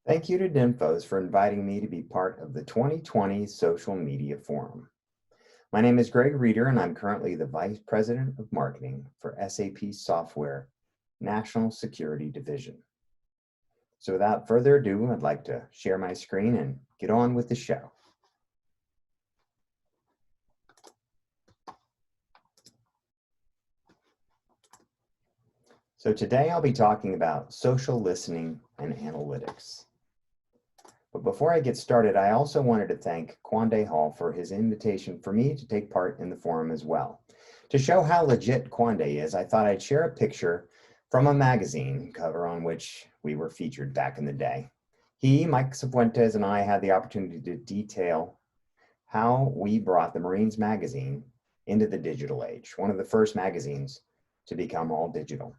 Thank you to Dinfos for inviting me to be part of the 2020 Social Media Forum. My name is Greg Reeder, and I'm currently the Vice President of Marketing for SAP Software National Security Division. So without further ado, I'd like to share my screen and get on with the show. So today I'll be talking about social listening and analytics. But before I get started, I also wanted to thank Quande Hall for his invitation for me to take part in the forum as well. To show how legit Quande is, I thought I'd share a picture from a magazine cover on which we were featured back in the day. He, Mike Cifuentes, and I had the opportunity to detail how we brought the Marines magazine into the digital age, one of the first magazines to become all digital.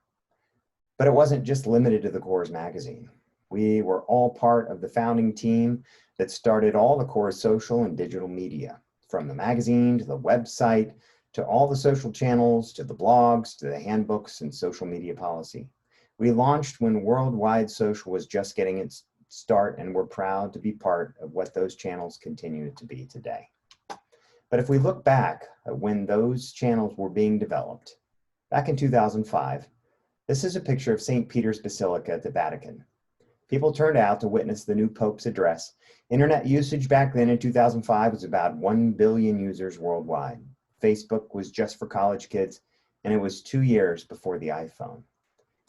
But it wasn't just limited to the Corps magazine. We were all part of the founding team that started all the Corps social and digital media, from the magazine to the website, to all the social channels, to the blogs, to the handbooks and social media policy. We launched when worldwide social was just getting its start, and we're proud to be part of what those channels continue to be today. But if we look back at when those channels were being developed, back in 2005, this is a picture of St. Peter's Basilica at the Vatican. People turned out to witness the new Pope's address. Internet usage back then in 2005 was about 1 billion users worldwide. Facebook was just for college kids, and it was 2 years before the iPhone.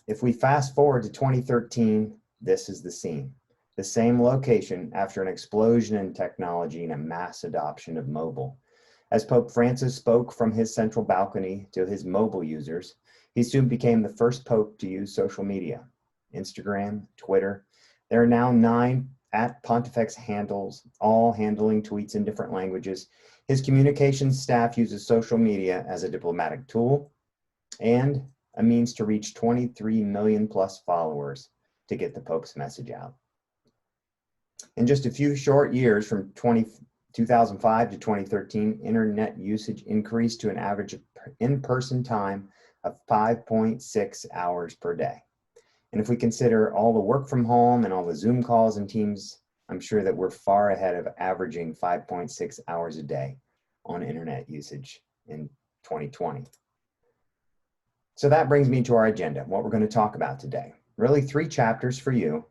If we fast forward to 2013, this is the scene. The same location after an explosion in technology and a mass adoption of mobile. As Pope Francis spoke from his central balcony to his mobile users, he soon became the first pope to use social media, Instagram, Twitter. There are now 9 @Pontifex handles, all handling tweets in different languages. His communications staff uses social media as a diplomatic tool and a means to reach 23 million plus followers to get the Pope's message out. In just a few short years, from 2005 to 2013, internet usage increased to an average in-person time of 5.6 hours per day. And if we consider all the work from home and all the Zoom calls and Teams, I'm sure that we're far ahead of averaging 5.6 hours a day on internet usage in 2020. So that brings me to our agenda, what we're going to talk about today. Really 3 chapters for you: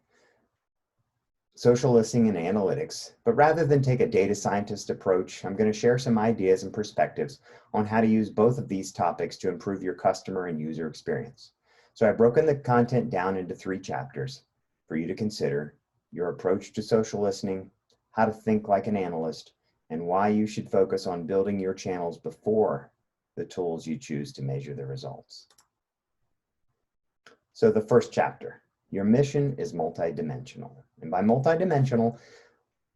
social listening and analytics. But rather than take a data scientist approach, I'm going to share some ideas and perspectives on how to use both of these topics to improve your customer and user experience. So I've broken the content down into 3 chapters for you to consider: your approach to social listening, how to think like an analyst, and why you should focus on building your channels before the tools you choose to measure the results. So the first chapter, your mission is multidimensional. And by multidimensional,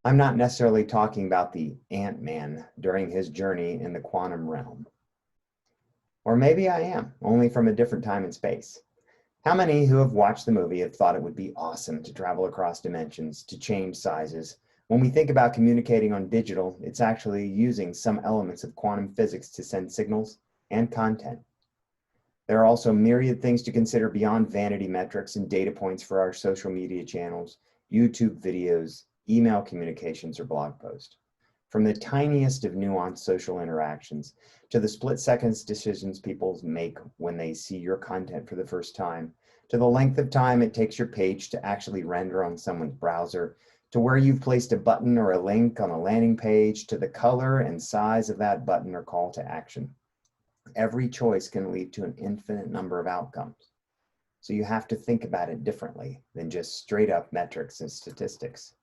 I'm not necessarily talking about the Ant-Man during his journey in the quantum realm. Or maybe I am, only from a different time and space. How many who have watched the movie have thought it would be awesome to travel across dimensions, to change sizes? When we think about communicating on digital, it's actually using some elements of quantum physics to send signals and content. There are also myriad things to consider beyond vanity metrics and data points for our social media channels, YouTube videos, email communications, or blog posts. From the tiniest of nuanced social interactions to the split-second decisions people make when they see your content for the first time, to the length of time it takes your page to actually render on someone's browser, to where you've placed a button or a link on a landing page, to the color and size of that button or call to action. Every choice can lead to an infinite number of outcomes. So you have to think about it differently than just straight up metrics and statistics.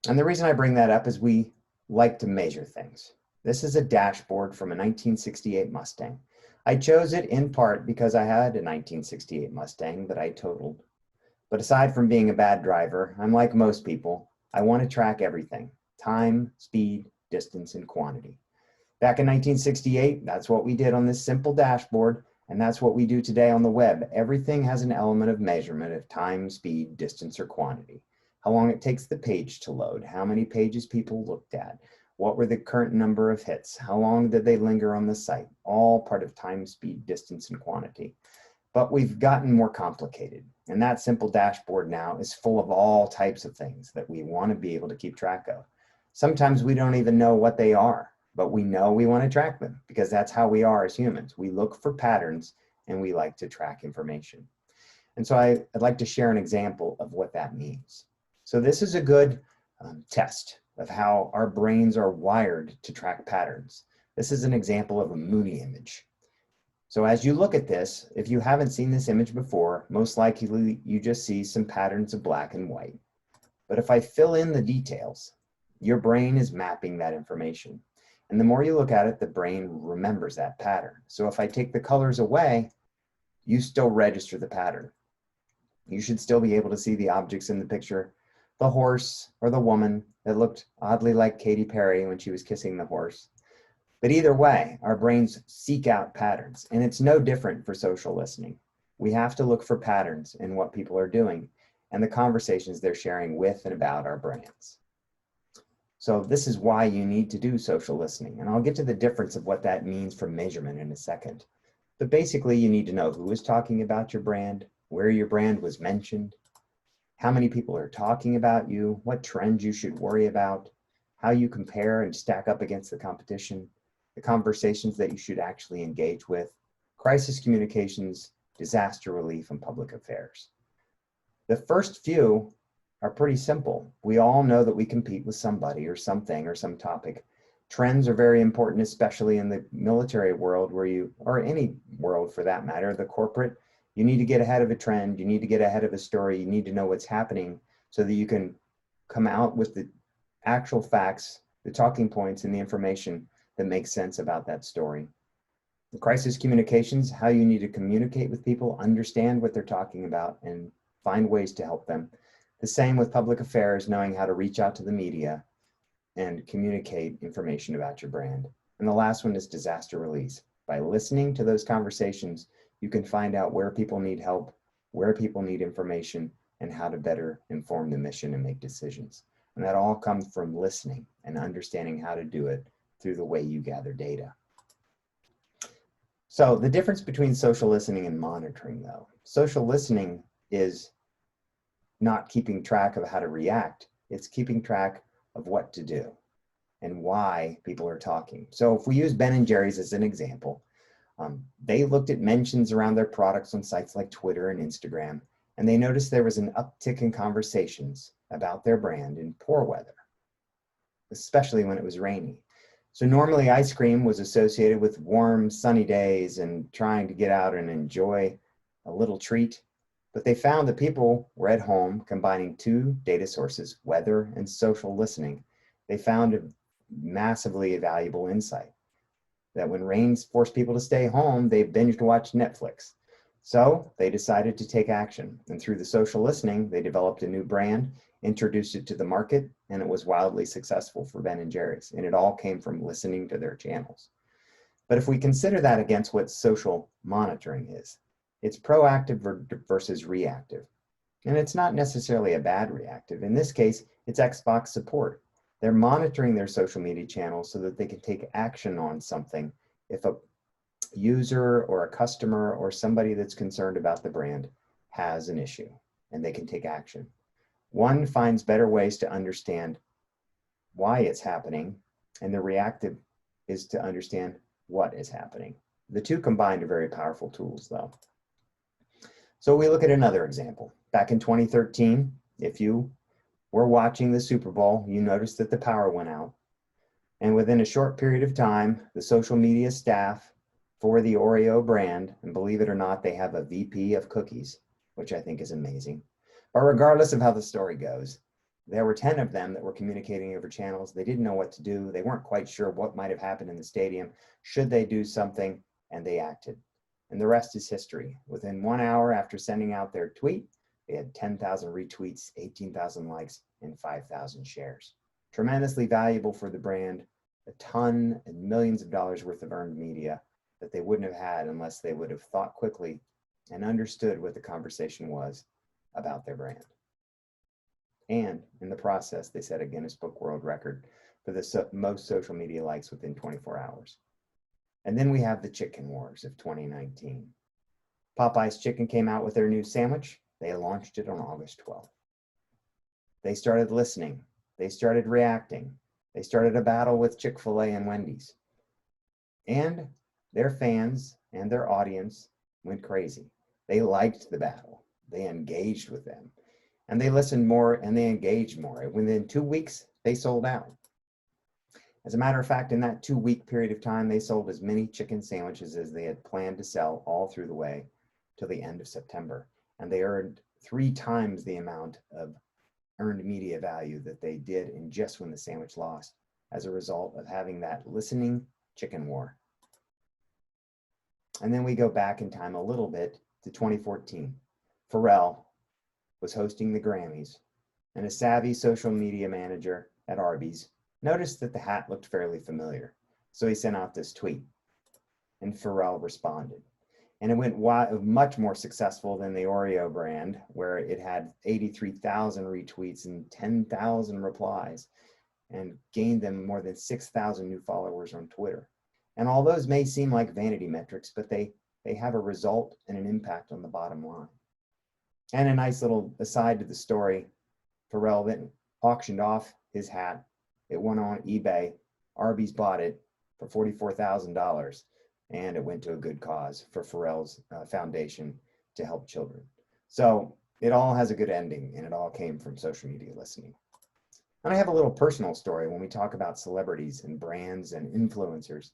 And the reason I bring that up is we like to measure things. This is a dashboard from a 1968 Mustang. I chose it in part because I had a 1968 Mustang that I totaled. But aside from being a bad driver, I'm like most people. I want to track everything: time, speed, distance, and quantity. Back in 1968, that's what we did on this simple dashboard, and that's what we do today on the web. Everything has an element of measurement of time, speed, distance, or quantity. How long it takes the page to load, how many pages people looked at, what were the current number of hits, how long did they linger on the site, all part of time, speed, distance, and quantity. But we've gotten more complicated. And that simple dashboard now is full of all types of things that we want to be able to keep track of. Sometimes we don't even know what they are, but we know we want to track them because that's how we are as humans. We look for patterns and we like to track information. And so I'd like to share an example of what that means. So this is a good test of how our brains are wired to track patterns. This is an example of a Mooney image. So as you look at this, if you haven't seen this image before, most likely you just see some patterns of black and white. But if I fill in the details, your brain is mapping that information. And the more you look at it, the brain remembers that pattern. So if I take the colors away, you still register the pattern. You should still be able to see the objects in the picture, the horse or the woman that looked oddly like Katy Perry when she was kissing the horse. But either way, our brains seek out patterns, and it's no different for social listening. We have to look for patterns in what people are doing and the conversations they're sharing with and about our brands. So this is why you need to do social listening, and I'll get to the difference of what that means for measurement in a second. But basically, you need to know who is talking about your brand, where your brand was mentioned, how many people are talking about you, what trends you should worry about, how you compare and stack up against the competition, the conversations that you should actually engage with, crisis communications, disaster relief, and public affairs. The first few are pretty simple. We all know that we compete with somebody or something or some topic. Trends are very important, especially in the military world or any world for that matter, the corporate. You need to get ahead of a trend. You need to get ahead of a story. You need to know what's happening so that you can come out with the actual facts, the talking points, and the information that makes sense about that story. The crisis communications, how you need to communicate with people, understand what they're talking about, and find ways to help them. The same with public affairs, knowing how to reach out to the media and communicate information about your brand. And the last one is disaster relief. By listening to those conversations, you can find out where people need help, where people need information, and how to better inform the mission and make decisions. And that all comes from listening and understanding how to do it through the way you gather data. So the difference between social listening and monitoring, though. Social listening is not keeping track of how to react. It's keeping track of what to do and why people are talking. So if we use Ben & Jerry's as an example, they looked at mentions around their products on sites like Twitter and Instagram, and they noticed there was an uptick in conversations about their brand in poor weather, especially when it was rainy. So normally ice cream was associated with warm, sunny days and trying to get out and enjoy a little treat. But they found that people were at home combining two data sources, weather and social listening. They found a massively valuable insight that when rains forced people to stay home, they binged watched Netflix. So they decided to take action. And through the social listening, they developed a new brand, introduced it to the market, and it was wildly successful for Ben & Jerry's. And it all came from listening to their channels. But if we consider that against what social monitoring is, it's proactive versus reactive. And it's not necessarily a bad reactive. In this case, it's Xbox support. They're monitoring their social media channels so that they can take action on something if a user or a customer or somebody that's concerned about the brand has an issue, and they can take action. One finds better ways to understand why it's happening, and the reactive is to understand what is happening. The two combined are very powerful tools, though. So we look at another example. Back in 2013, if you were watching the Super Bowl, you noticed that the power went out. And within a short period of time, the social media staff for the Oreo brand, and believe it or not, they have a VP of cookies, which I think is amazing. But regardless of how the story goes, there were 10 of them that were communicating over channels. They didn't know what to do. They weren't quite sure what might have happened in the stadium. Should they do something? And they acted. And the rest is history. Within 1 hour after sending out their tweet, they had 10,000 retweets, 18,000 likes, and 5,000 shares. Tremendously valuable for the brand, a ton and millions of dollars worth of earned media that they wouldn't have had unless they would have thought quickly and understood what the conversation was about their brand. And in the process, they set a Guinness Book World Record for the most social media likes within 24 hours. And then we have the chicken wars of 2019. Popeye's Chicken came out with their new sandwich. They launched it on August 12th. They started listening. They started reacting. They started a battle with Chick-fil-A and Wendy's. And their fans and their audience went crazy. They liked the battle. They engaged with them. And they listened more and they engaged more. Within 2 weeks, they sold out. As a matter of fact, in that 2-week period of time, they sold as many chicken sandwiches as they had planned to sell all through the way till the end of September. And they earned 3 times the amount of earned media value that they did in just when the sandwich lost as a result of having that listening chicken war. And then we go back in time a little bit to 2014. Pharrell was hosting the Grammys, and a savvy social media manager at Arby's noticed that the hat looked fairly familiar. So he sent out this tweet, and Pharrell responded. And it went much more successful than the Oreo brand, where it had 83,000 retweets and 10,000 replies, and gained them more than 6,000 new followers on Twitter. And all those may seem like vanity metrics, but they have a result and an impact on the bottom line. And a nice little aside to the story, Pharrell then auctioned off his hat. It went on eBay. Arby's bought it for $44,000, and it went to a good cause for Pharrell's foundation to help children. So it all has a good ending, and it all came from social media listening. And I have a little personal story when we talk about celebrities and brands and influencers.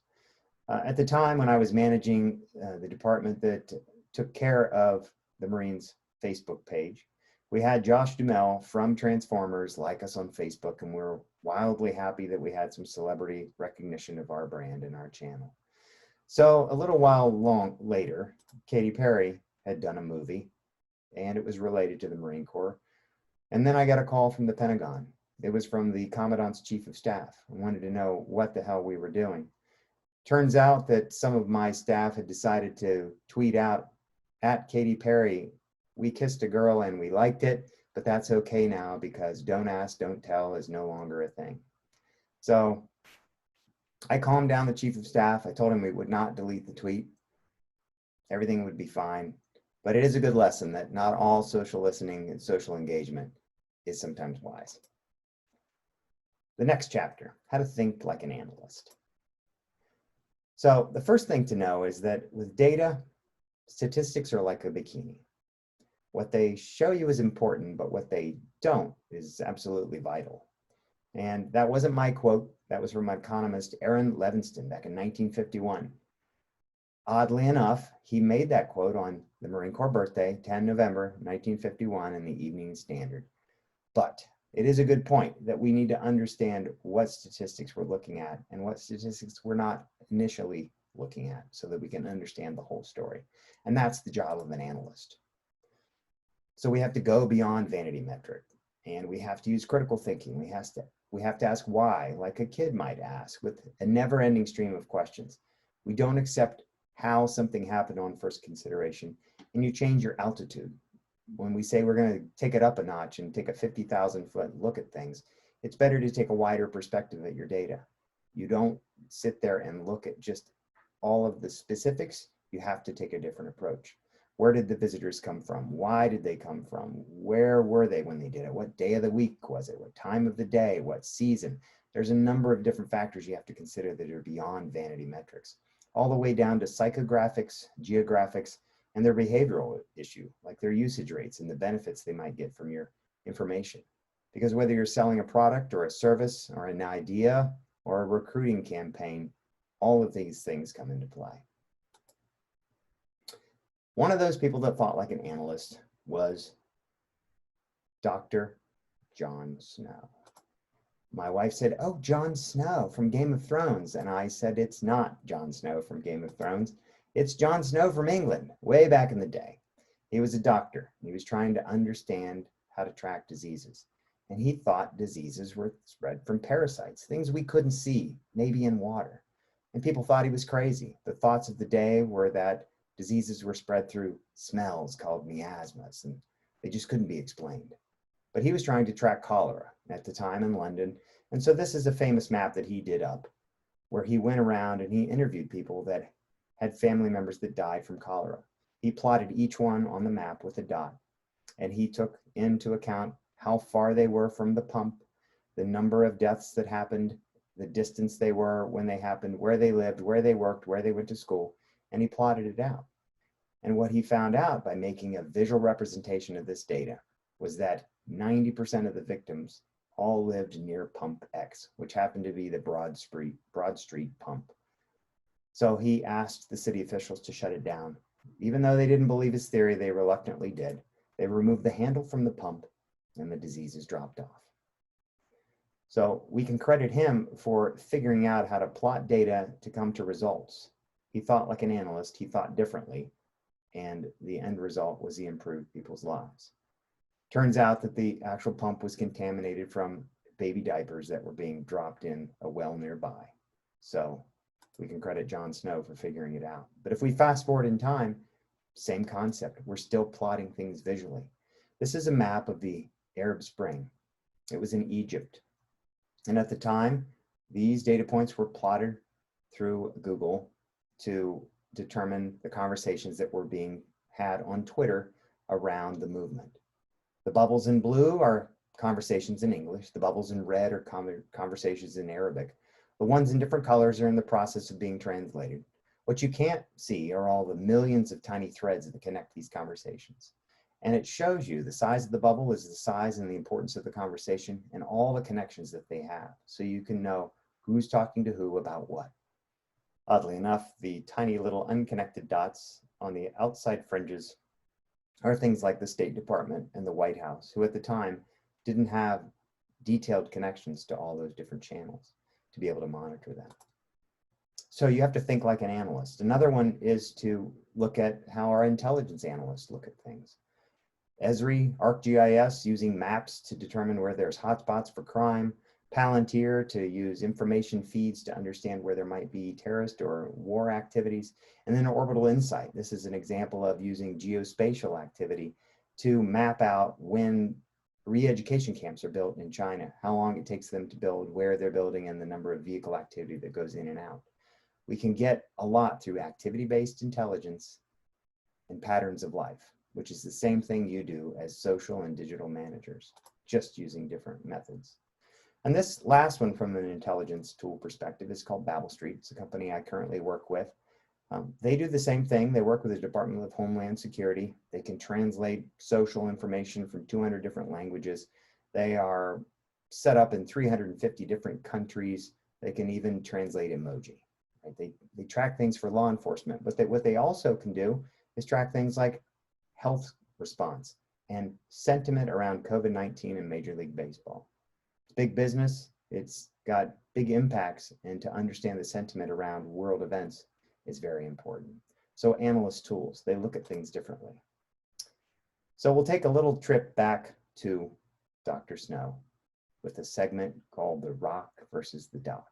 At the time when I was managing the department that took care of the Marines Facebook page, we had Josh Duhamel from Transformers like us on Facebook, and we were wildly happy that we had some celebrity recognition of our brand and our channel. So a little while later, Katy Perry had done a movie, and it was related to the Marine Corps. And then I got a call from the Pentagon. It was from the Commandant's Chief of Staff. I wanted to know what the hell we were doing. Turns out that some of my staff had decided to tweet out at Katy Perry, "We kissed a girl and we liked it, but that's okay now because don't ask, don't tell is no longer a thing." So I calmed down the Chief of Staff. I told him we would not delete the tweet. Everything would be fine. But it is a good lesson that not all social listening and social engagement is sometimes wise. The next chapter, how to think like an analyst. So the first thing to know is that with data, statistics are like a bikini. What they show you is important, but what they don't is absolutely vital. And that wasn't my quote. That was from economist Aaron Levinston back in 1951. Oddly enough, he made that quote on the Marine Corps birthday, 10 November 1951, in the Evening Standard. But it is a good point that we need to understand what statistics we're looking at and what statistics we're not initially looking at so that we can understand the whole story. And that's the job of an analyst. So we have to go beyond vanity metric, and we have to use critical thinking. We have to ask why, like a kid might ask, with a never-ending stream of questions. We don't accept how something happened on first consideration, and you change your altitude. When we say we're going to take it up a notch and take a 50,000-foot look at things, it's better to take a wider perspective at your data. You don't sit there and look at just all of the specifics. You have to take a different approach. Where did the visitors come from? Why did they come from? Where were they when they did it? What day of the week was it? What time of the day? What season? There's a number of different factors you have to consider that are beyond vanity metrics, all the way down to psychographics, geographics, and their behavioral issue, like their usage rates and the benefits they might get from your information. Because whether you're selling a product or a service or an idea or a recruiting campaign, all of these things come into play. One of those people that thought like an analyst was Dr. Jon Snow. My wife said, "Oh, Jon Snow from Game of Thrones." And I said, "It's not Jon Snow from Game of Thrones. It's Jon Snow from England, way back in the day." He was a doctor. He was trying to understand how to track diseases. And he thought diseases were spread from parasites, things we couldn't see, maybe in water. And people thought he was crazy. The thoughts of the day were that diseases were spread through smells called miasmas, and they just couldn't be explained. But he was trying to track cholera at the time in London. And so this is a famous map that he did up, where he went around and he interviewed people that had family members that died from cholera. He plotted each one on the map with a dot, and he took into account how far they were from the pump, the number of deaths that happened, the distance they were when they happened, where they lived, where they worked, where they went to school, and he plotted it out. And what he found out by making a visual representation of this data was that 90% of the victims all lived near pump X, which happened to be the Broad Street pump. So he asked the city officials to shut it down. Even though they didn't believe his theory, they reluctantly did. They removed the handle from the pump and the diseases dropped off. So we can credit him for figuring out how to plot data to come to results. He thought like an analyst, he thought differently, and the end result was he improved people's lives. Turns out that the actual pump was contaminated from baby diapers that were being dropped in a well nearby. So we can credit Jon Snow for figuring it out. But if we fast forward in time, same concept. We're still plotting things visually. This is a map of the Arab Spring. It was in Egypt. And at the time, these data points were plotted through Google to determine the conversations that were being had on Twitter around the movement. The bubbles in blue are conversations in English. The bubbles in red are conversations in Arabic. The ones in different colors are in the process of being translated. What you can't see are all the millions of tiny threads that connect these conversations. And it shows you the size of the bubble is the size and the importance of the conversation and all the connections that they have. So you can know who's talking to who about what. Oddly enough, the tiny little unconnected dots on the outside fringes are things like the State Department and the White House, who at the time didn't have detailed connections to all those different channels to be able to monitor them. So you have to think like an analyst. Another one is to look at how our intelligence analysts look at things. Esri, ArcGIS using maps to determine where there's hotspots for crime, Palantir to use information feeds to understand where there might be terrorist or war activities, and then Orbital Insight. This is an example of using geospatial activity to map out when re-education camps are built in China, how long it takes them to build, where they're building, and the number of vehicle activity that goes in and out. We can get a lot through activity-based intelligence and patterns of life, which is the same thing you do as social and digital managers, just using different methods. And this last one from an intelligence tool perspective is called Babel Street. It's a company I currently work with. They do the same thing. They work with the Department of Homeland Security. They can translate social information from 200 different languages. They are set up in 350 different countries. They can even translate emoji. Right? They track things for law enforcement, but what they also can do is track things like health response and sentiment around COVID-19 and Major League Baseball. It's big business. It's got big impacts, and to understand the sentiment around world events is very important. So analyst tools, they look at things differently. So we'll take a little trip back to Dr. Snow with a segment called The Rock versus the Doc.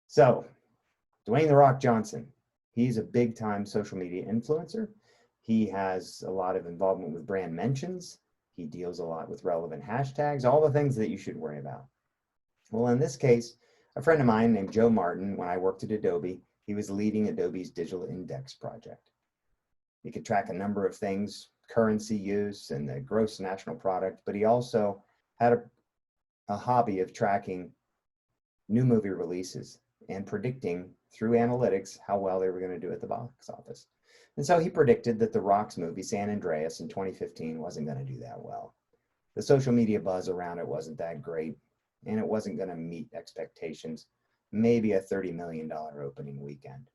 So Dwayne "The Rock" Johnson, he's a big time social media influencer. He has a lot of involvement with brand mentions. He deals a lot with relevant hashtags, all the things that you should worry about. Well, in this case, a friend of mine named Joe Martin, when I worked at Adobe, he was leading Adobe's digital index project. He could track a number of things, currency use and the gross national product, but he also had a hobby of tracking new movie releases and predicting through analytics how well they were going to do at the box office. And so he predicted that The Rock's movie, San Andreas, in 2015 wasn't going to do that well. The social media buzz around it wasn't that great, and it wasn't going to meet expectations, maybe a $30 million opening weekend.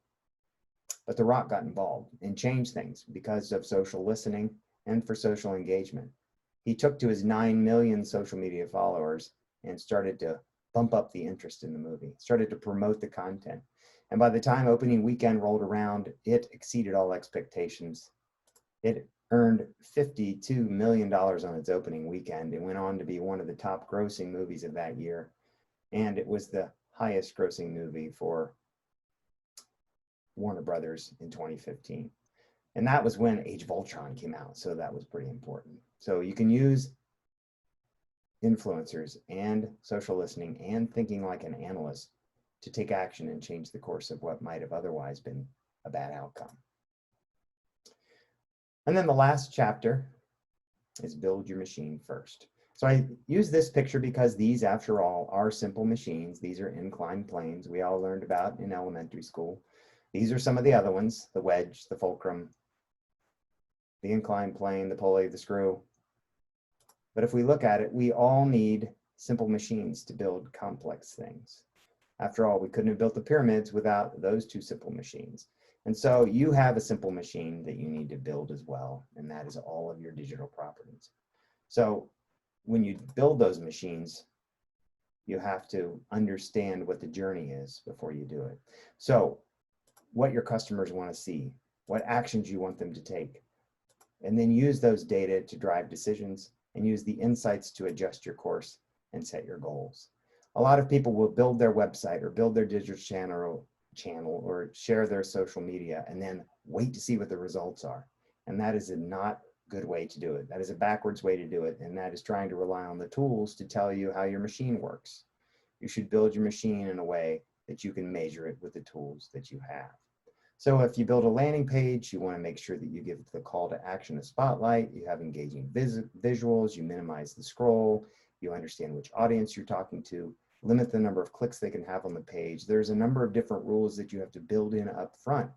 But The Rock got involved and changed things because of social listening and for social engagement. He took to his 9 million social media followers and started to bump up the interest in the movie, started to promote the content. And by the time opening weekend rolled around, it exceeded all expectations. It earned $52 million on its opening weekend and went on to be one of the top grossing movies of that year. And it was the highest grossing movie for Warner Brothers in 2015. And that was when Age of Ultron came out, so that was pretty important. So you can use influencers and social listening and thinking like an analyst to take action and change the course of what might have otherwise been a bad outcome. And then the last chapter is build your machine first. So I use this picture because these, after all, are simple machines. These are inclined planes we all learned about in elementary school. These are some of the other ones: the wedge, the fulcrum, the inclined plane, the pulley, the screw. But if we look at it, we all need simple machines to build complex things. After all, we couldn't have built the pyramids without those two simple machines. And so you have a simple machine that you need to build as well, and that is all of your digital properties. So when you build those machines, you have to understand what the journey is before you do it. So what your customers want to see, what actions you want them to take, and then use those data to drive decisions and use the insights to adjust your course and set your goals. A lot of people will build their website or build their digital channel or share their social media and then wait to see what the results are. And that is a not good way to do it. That is a backwards way to do it. And that is trying to rely on the tools to tell you how your machine works. You should build your machine in a way that you can measure it with the tools that you have. So if you build a landing page, you want to make sure that you give the call to action a spotlight, you have engaging visuals, you minimize the scroll, you understand which audience you're talking to, limit the number of clicks they can have on the page. There's a number of different rules that you have to build in up front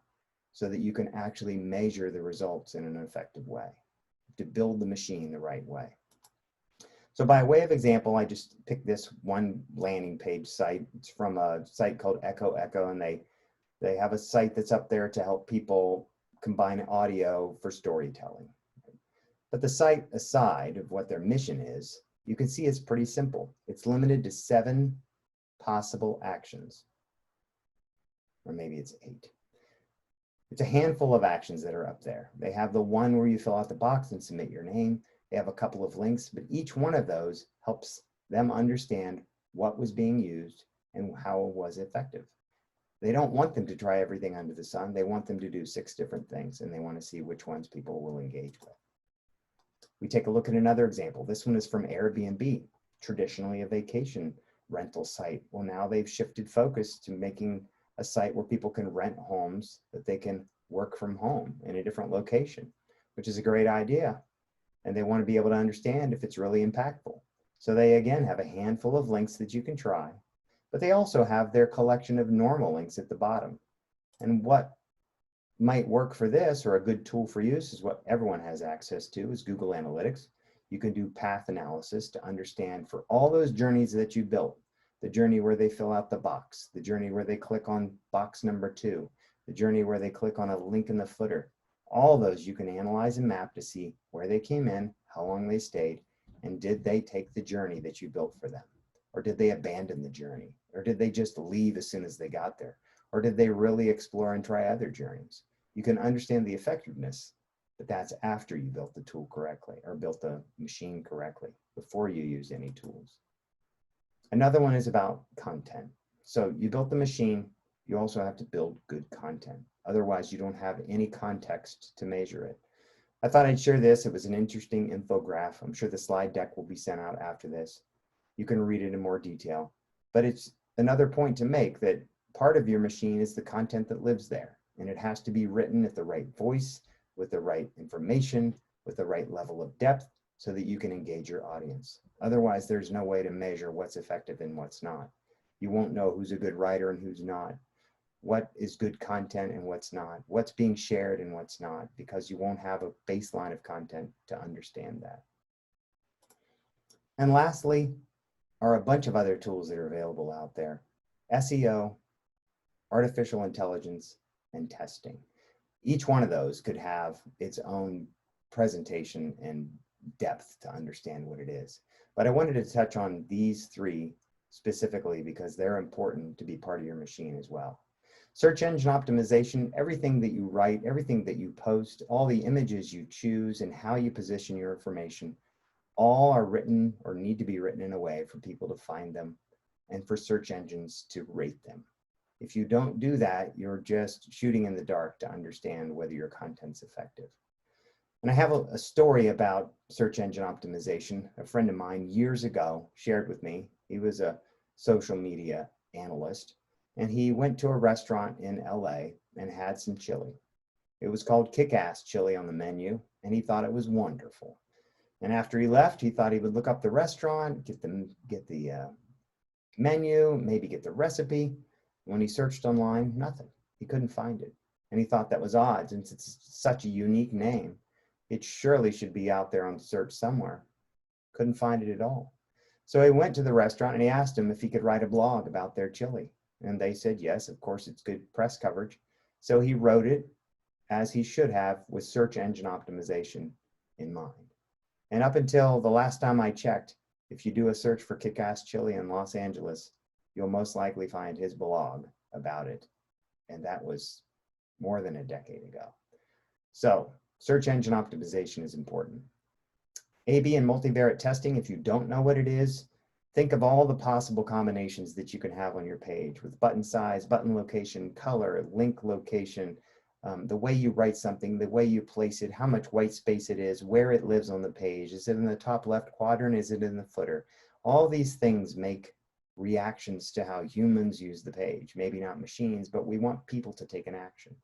so that you can actually measure the results in an effective way, to build the machine the right way. So by way of example, I just picked this one landing page site. It's from a site called Echo, and they have a site that's up there to help people combine audio for storytelling. But the site, aside of what their mission is, you can see it's pretty simple. It's limited to 7 possible actions, or maybe it's 8. It's a handful of actions that are up there. They have the one where you fill out the box and submit your name. They have a couple of links, but each one of those helps them understand what was being used and how it was effective. They don't want them to try everything under the sun. They want them to do 6 different things, and they want to see which ones people will engage with. We take a look at another example. This one is from Airbnb, traditionally a vacation rental site. Well, now they've shifted focus to making a site where people can rent homes that they can work from home in a different location, which is a great idea. And they want to be able to understand if it's really impactful. So they, again, have a handful of links that you can try, but they also have their collection of normal links at the bottom. And what might work for this, or a good tool for use, is what everyone has access to, is Google Analytics. You can do path analysis to understand for all those journeys that you built, the journey where they fill out the box, the journey where they click on box number 2, the journey where they click on a link in the footer. All those you can analyze and map to see where they came in, how long they stayed, and did they take the journey that you built for them? Or did they abandon the journey? Or did they just leave as soon as they got there? Or did they really explore and try other journeys? You can understand the effectiveness, but that's after you built the tool correctly or built the machine correctly, before you use any tools. Another one is about content. So you built the machine, you also have to build good content. Otherwise, you don't have any context to measure it. I thought I'd share this. It was an interesting infographic. I'm sure the slide deck will be sent out after this. You can read it in more detail. But it's another point to make that part of your machine is the content that lives there. And it has to be written at the right voice, with the right information, with the right level of depth, so that you can engage your audience. Otherwise, there's no way to measure what's effective and what's not. You won't know who's a good writer and who's not, what is good content and what's not, what's being shared and what's not, because you won't have a baseline of content to understand that. And lastly, are a bunch of other tools that are available out there: SEO, artificial intelligence, and testing. Each one of those could have its own presentation and depth to understand what it is. But I wanted to touch on these 3 specifically because they're important to be part of your machine as well. Search engine optimization: everything that you write, everything that you post, all the images you choose, and how you position your information, all are written or need to be written in a way for people to find them and for search engines to rate them. If you don't do that, you're just shooting in the dark to understand whether your content's effective. And I have a story about search engine optimization. A friend of mine years ago shared with me. He was a social media analyst, and he went to a restaurant in LA and had some chili. It was called Kick-Ass chili on the menu, and he thought it was wonderful. And after he left, he thought he would look up the restaurant, get the menu, maybe get the recipe. When he searched online, nothing. He couldn't find it. And he thought that was odd, since it's such a unique name. It surely should be out there on search somewhere. Couldn't find it at all. So he went to the restaurant and he asked him if he could write a blog about their chili. And they said, yes, of course, it's good press coverage. So he wrote it, as he should have, with search engine optimization in mind. And up until the last time I checked, if you do a search for kick-ass chili in Los Angeles, you'll most likely find his blog about it. And that was more than a decade ago. So search engine optimization is important. A/B and multivariate testing, if you don't know what it is, think of all the possible combinations that you can have on your page with button size, button location, color, link location, the way you write something, the way you place it, how much white space it is, where it lives on the page. Is it in the top left quadrant? Is it in the footer? All these things make reactions to how humans use the page. Maybe not machines, but we want people to take an action.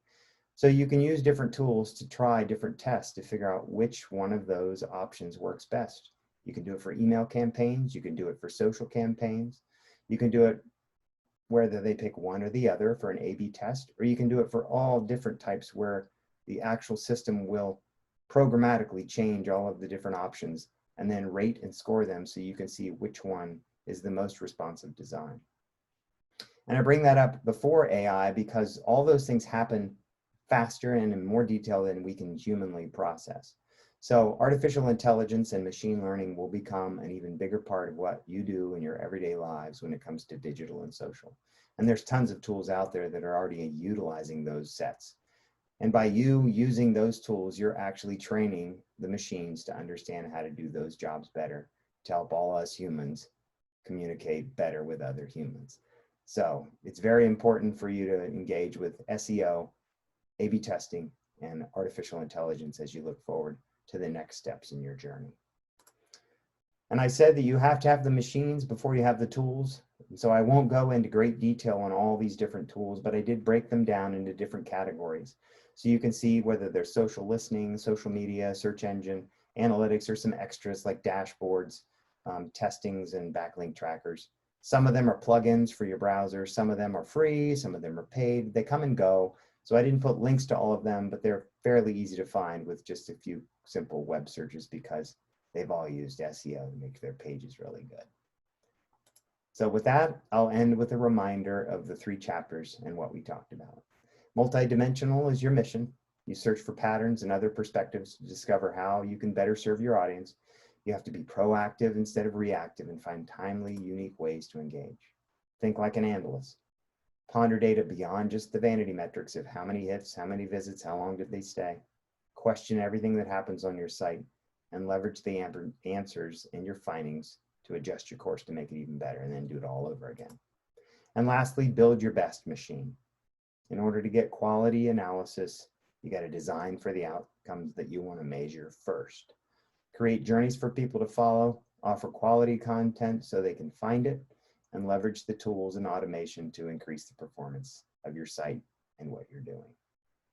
So you can use different tools to try different tests to figure out which one of those options works best. You can do it for email campaigns. You can do it for social campaigns. You can do it whether they pick one or the other for an A/B test, or you can do it for all different types where the actual system will programmatically change all of the different options and then rate and score them so you can see which one is the most responsive design. And I bring that up before AI because all those things happen faster and in more detail than we can humanly process. So artificial intelligence and machine learning will become an even bigger part of what you do in your everyday lives when it comes to digital and social. And there's tons of tools out there that are already utilizing those sets. And by you using those tools, you're actually training the machines to understand how to do those jobs better, to help all us humans communicate better with other humans. So it's very important for you to engage with SEO, A/B testing, and artificial intelligence as you look forward to the next steps in your journey. And I said that you have to have the machines before you have the tools. So I won't go into great detail on all these different tools, but I did break them down into different categories. So you can see whether they're social listening, social media, search engine, analytics, or some extras like dashboards, testings, and backlink trackers. Some of them are plugins for your browser. Some of them are free. Some of them are paid. They come and go. So I didn't put links to all of them, but they're fairly easy to find with just a few simple web searches because they've all used SEO to make their pages really good. So with that, I'll end with a reminder of the 3 chapters and what we talked about. Multidimensional is your mission. You search for patterns and other perspectives to discover how you can better serve your audience. You have to be proactive instead of reactive and find timely, unique ways to engage. Think like an analyst. Ponder data beyond just the vanity metrics of how many hits, how many visits, how long did they stay. Question everything that happens on your site and leverage the answers and your findings to adjust your course to make it even better, and then do it all over again. And lastly, build your best machine. In order to get quality analysis, you got to design for the outcomes that you want to measure first. Create journeys for people to follow, offer quality content so they can find it, and leverage the tools and automation to increase the performance of your site and what you're doing.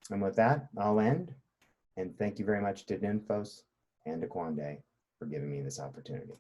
And with that, I'll end. And thank you very much to Nymphos and to Quande for giving me this opportunity.